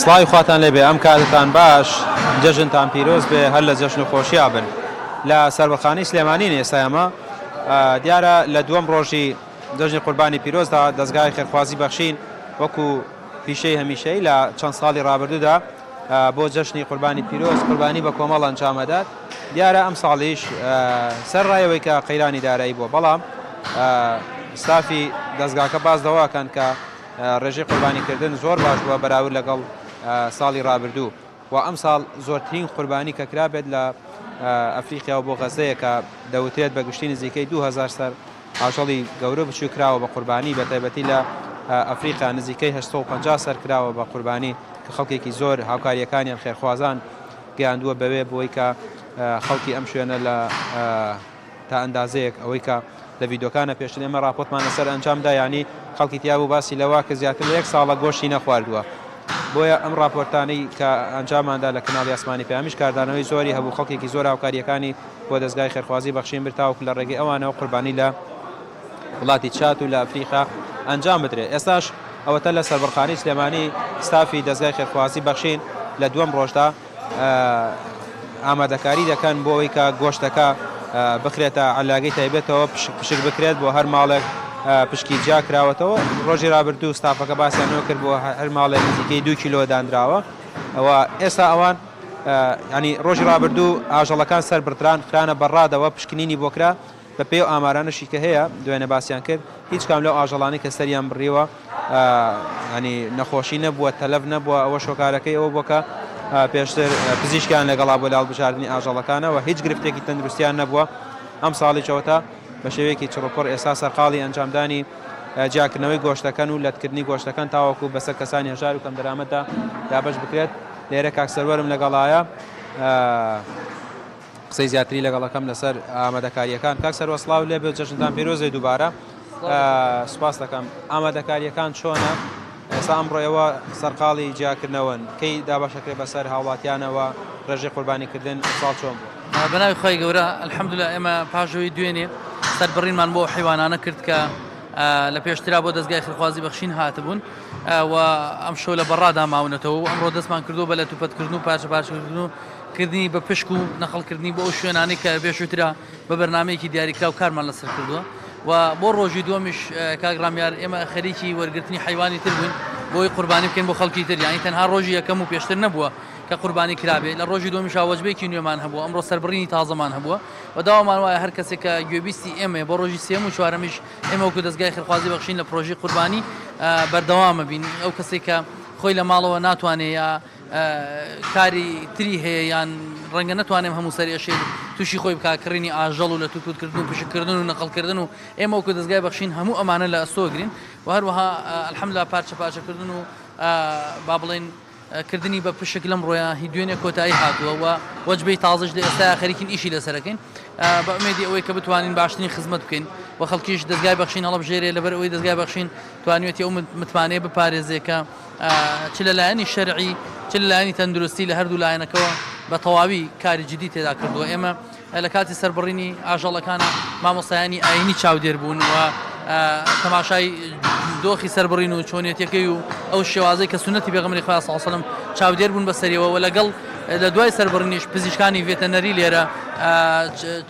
سڵاوی خواتان لێبێ ئەم کاتتان باش جەژنتان پیرۆز بێ هەر لە جەژن و خۆشییا بن لە سەربەخانەی سلێمانین ئێستا ئەمە دیارە لە دووەم ڕۆژی جەژنی قوربانی پیرۆزدا دەستگای خێرخوازی بەخشین وەکو پیشەی هەمیشەی لە چەند ساڵی ڕابردوودا بۆ جەژنی قوربانی پیرۆز قوربانی بە کۆمەڵ ئەنجامەدات دیارە ئەم ساڵیش سەر ڕایەوەی کە قەیرانی دارایی بووە بەڵام ستافی دەستگاکە باز دەواکەن کە ڕێژەی قوربانیکردن زۆر باش بووە بەراورد لەگەڵ ساڵی ڕابردوو و ئەم ساڵ زۆرترین قوربانی کە کرابێت لە ئەفریقیا و بۆ غەزەیە کە دەوترێت بە گشتی نزیکەی 2000 سەر ئاژەڵی گەورە بچوو کراوە بە قوربانی بە تایبەتی لە ئەفریقا نزیکەی 850 سەر کراوە بە قوربانی کە خەڵکێکی زۆر هاوکاریەکانیان خێرخوازان گەیاندووە بەوێ بۆی کە خەڵکی ئەم شوێنە لە تا ئەندازەیەک ئەوەی کە لە ڤیدۆکانە پێشتر ئێمە راپۆرتمان لەسەر ئەنجامدا ینی خەڵکی تیا بوو باسی لەوە کە زیاتر لە 1 ساڵە گۆشتی نەخواردووە بۆیە ئەم راپۆرتانەی کە ئەنجاماندا لە کەناڵی ئاسمانی پەیامیش کاردانەوەی زۆری هەبوو خەڵکێکی زۆر هاوکاریەکانی بۆ دەستگای خێرخوازی بەخشین برتاوکو لە ڕێگەی ئەوانەوە قوربانی لە وڵاتی چات و لە ئەفریقا ئەنجام بدرێت ئێستاش ئەوەتە لە سەربەخانەی سلێمانی ستافی دەستگای خێرخوازی بەخشین لە دووەم ڕۆژدا ئامادەکاری دەکەن بۆ ئەوەی کە گۆشتەکە بخرێتە عەلاگەی تایبەتەوە پشک بکرێت بۆ هەر ماڵێک پشکی جیا کراوەتەوە ڕۆژی ڕابردوو ستافەکە باسییانەوە کرد بۆ هەر ماڵێک نزیکەی 2 کیلۆ دانراوە ئەوە ئێستا ئەوان ینی ڕۆژی ڕابردوو ئاژەڵەکان سەر برتران خرانە بەڕادەوە پشکنینی بۆکرا بە پێی و ئامارانەشی کە هەیە دوێنێ باسییان کرد هیچ کام لەو ئاژەڵانی کە سەریان بڕیوە ینی نەخۆشی نەبووە تەلەف نەبووە ئەوە شۆکارەکەی ئەوە بۆکە پێشتر پزیشکیان لەگەڵا بۆ لاڵ بژاردننی ئاژەڵەکانەوە هیچ گرفتێکی تەندروستیان نەبووە ئەم ساڵی چەوەتە بە شێوەیەکی چڕپڕ ئێستا سەرقاڵی ئەنجامدانی جیاکردنەوەی گۆشتەکان و لەتکردنی گۆشتەکان تاوەکو بەسەر کەسانی هەژار و کەم دەرامەتدا دابش بکرێت لێرە کاکسەروەرم لەگەڵایە قسەی زیاتری لەگەڵەکەم لەسەر ئامادەکاریەکان کاکسەروە سڵاو لێ بێت جەژنتان پیرۆزی دووبارە سوپاس دەکەم ئامادەکاریەکان چۆنە ئێستا ئەمڕۆیەوە سەرقاڵی جیاکردنەوەن کەی دابەشەکرێت بەسەر هاوڵاتیانەوە ڕێژەی قوربانیکردن ساڵ چۆن بوو بەناوی خۆی گەورە الحەمدوللا ئێمە پاژەوەی دوێنێ سەربڕینمان بۆ حیوانانە کرد کە لە پێشترا بۆ دەستگای خێرخوازی بەخشین هاتبوون و ئەم شەو لە بەڕادا ماونەتەوە و ئەمڕۆ دەستمان کردو بە لە توپەتکردن و پارچە پارچەکردن و کردنی بە پشک و نەخەڵکردنی بۆ ئەو شوێنانەی کە پێشووترا بە بەرنامەیەکی دیاریکرا و کارمان لەسەر کردووە و بۆ ڕۆژی دووەمیش کاگڕامیار ئێمە خەریکی وەرگرتنی حیوانی تر بووین بۆی قوربانی بکەین بۆ خەڵکی تر یانی تەنها ڕۆژی یەکەم و پێشتر نەبووە کە قوربانی کرابێ لە ڕۆژی دومیش وەجبەیەکی نوێمان هەبووە ئەمڕۆ سەربڕینی تازەمان هەبووە و داوامان وایە هەر کەسێک کە گوێبیستی ئێمە بۆ ڕۆژی سێم و چوارەمیش ئێمە وەکو دەستگای خێرخوازی بەخشین لە پرۆژەی قوربانی بەردەوامە بین ئەو کەسێک کە خۆی لە ماڵەوە ناتوانێت یا کاری تری هەیە یان ڕەنگە نتوانێم هەموو سەرێشێ تووشی خۆی بککردنی ئاژەڵ و لە تووتکردن و پشکردن و نەقڵکردن و ئێمە وەکو دەستگای بەخشین هەموو ئەمانە لە ئەستۆگرین و هەروەها الحەمدوللا پارچە پارچەکردن و با بڵێن کردنی بە پشک لەم ڕۆیان هی دوێنێ کۆتایی هاتووە و وەجبەی تازەش لە ئێستا خەریکین ئیشی لەسەرەکەین بە ئومێدی ئەوەی کە بتوانین باشترین خزمەت بکەین و خەڵکیش دەستگای بەخشین هەڵبژێرێ لەبەر ئەوەی دەستگای بەخشین توانێتی ئەو متمانەیە بپارێزێکە چ لەلایەنی شەرعی چ لەلایەنی تەندروستی لە هەردوو لایەنەکەوە بە تەواوی کاری جدی تێدا کردووە ئێمە لە کاتی سەربڕینی ئاژەڵەکانە مامۆستایانی ئاینی چاودێر بوون و تەماشای دۆخی سەربڕین و چۆنیەتەکەی و ئەو شێوازەی کە سونەتی پێغەمبەری خوا صلی الله علیه و سلم چاودێر بوون بەسەریەوە و لەگەڵ لە دوای سەربڕینیش پزیشکانی ڤێتەنەری لێرە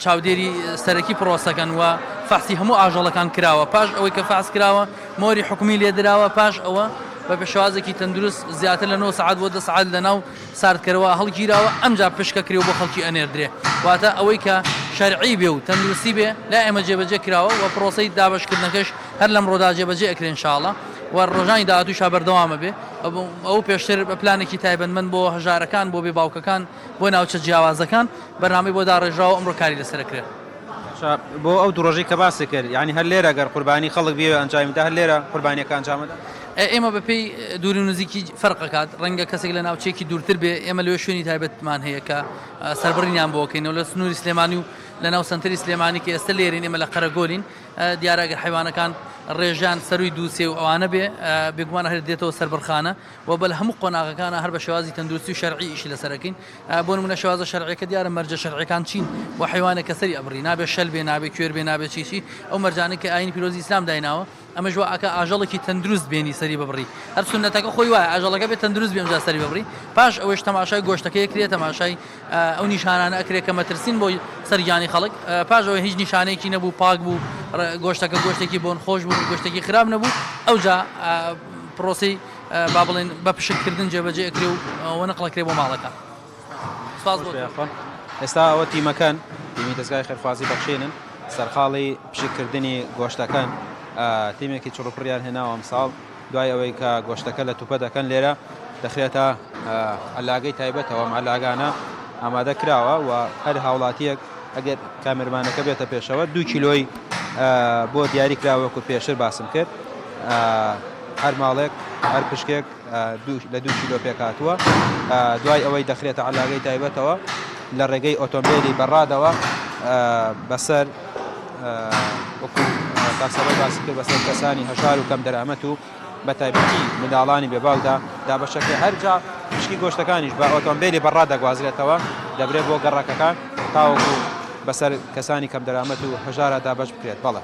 چاودێری سەرەکی پرۆسەکەن و فحسی هەموو ئاژەڵەکان کراوە پاش ئەوەی کە فحس کراوە مۆری حکومی لێدراوە پاش ئەوە بە پێشوازێکی تەندروست زیاتر لە 9 سعات بۆ 10 سعات لەناو ساردکەرەوە هەڵگیراوە ئەمجا پشکەکرێ و بۆ خەڵکی ئەنێردرێ واتە ئەوەی کە شەرعی بێ و تەندروستی بێ لا ئێمە جێبەجێ کراوە و پرۆسەی دابشکردنەکەش هەر لەم ڕۆدا جێبەجێ ئەکرێن انشاءالله و ڕۆژانی داهاتووشا بەردەوامە بێ ئەو پێشتر بە پلانێکی تایبەتمەند بۆ هەژارەکان بۆ بێباوکەکان بۆ ناوچە جیاوازەکان بەرنامەی بۆ داڕێژراوە ئەمڕۆ کاری لەسەرەکرێت بۆ ئەو دوو ڕۆژەی کە باسی کرد یعنی هەر لێرە گەر قوربانی خەڵک بێ ئەنجامدا هەر لێرە قوربانیەکە ئەنجامەدا ئێمە بەپێی دووری و نزیکی فەرقەکات ڕەنگە کەسێک لە ناوچێکی دوورتر بێ ئێمە لەوێ شوێنی تایبەتمان هەیە کە سەربڕینیان بۆکەینەوە لە سنووری سلێمانی و لە ناو سنتەری سلێمانی کە ئێستا لێرین ئێمە لە قەرەگۆلین دیارەگەر حیوانەکان ڕێژان سەروی دووسێ و ئەوانە بێ بێگومانە هەر دێتەوە سەربڕخانە و بە لە هەموو قۆناغەکانە هەر بە شێوازی تەندروستی و شەرعی ئیشی لەسەرەکەین بۆ نمونە شێوازە شەرعیەکە دیارە مەرجە شەرعیەکان چین و حیوانێک کە سەری ئەبڕی نابێ شەل بێ نابێ کوێر بێ نابێ چیشی ئەو مەرجانەی کە ئاینی پیرۆزی ئیسلام دایناوە ئەمە ژواکە ئاژەڵێکی تەندروست بێنی سەری ببڕی هەر سنەتەکە خۆی وایە ئاژەڵەکە بێت تەندروست بێ ئەمجا سەری ببڕی پاش ئەوەش تەماشای گۆشتەکەی کرێت تەماشای ئەو نیشانانە ئەکرێت کە مەترسین بۆ سەرگیانی خەڵک پاش ئەوە هیچ نیشانێکی نەبوو پاک بوو گۆشتەکە گۆشتێکی بۆن خۆش بوو گۆشتێکی خراپ نەبوو ئەوجا پرۆسی با بڵێن بە پشکردن جێبەجێ ئەکرێ و نەقڵەکرێ بۆ ماڵەکە سپاس بۆ ئێستا ئەوە تیمەکان تیمی دەستگای خێرخوازی بەخشێنن سەرخاڵی پشکردنی گۆشتەکان تیمێکی چڕوپڕیان هێناوە ئەمساڵ دوای ئەوەی کە گۆشتەکە لە توپە دەکەن لێرە دەخرێتە ئەلاگەی تایبەتەوە ئەلاگانە ئامادە کراوە و هەر هاوڵاتیەک ئەگەر کامێرمانەکە بێتە پێشەوە 2 کیلۆی بۆ دیاری کراوەکو پێشتر باسم کرد هەر ماڵێک هەر پشکێک لە 2 کیلۆ پێکاتووە دوای ئەوەی دەخرێتە ئەلاگەی تایبەتەوە لە ڕێگەی ئۆتۆمبیلی بەڕادەوە بەسەر وەکو تاکسەبەر باسی کرد بەسەر کەسانی هەژار و کەم دەرامەت و بە تایبەتی منداڵانی بێباودا دابەشەکە هەرجا پشکی گۆشتەکانیش بە ئۆتۆمبیلی بەڕادەگوازرێتەوە دەبرێت بۆ گەڕەکەکان تاوەکو بەسەر کەسانی کەم دەرامەت و هەژارە دابەش بکرێت بەڵێ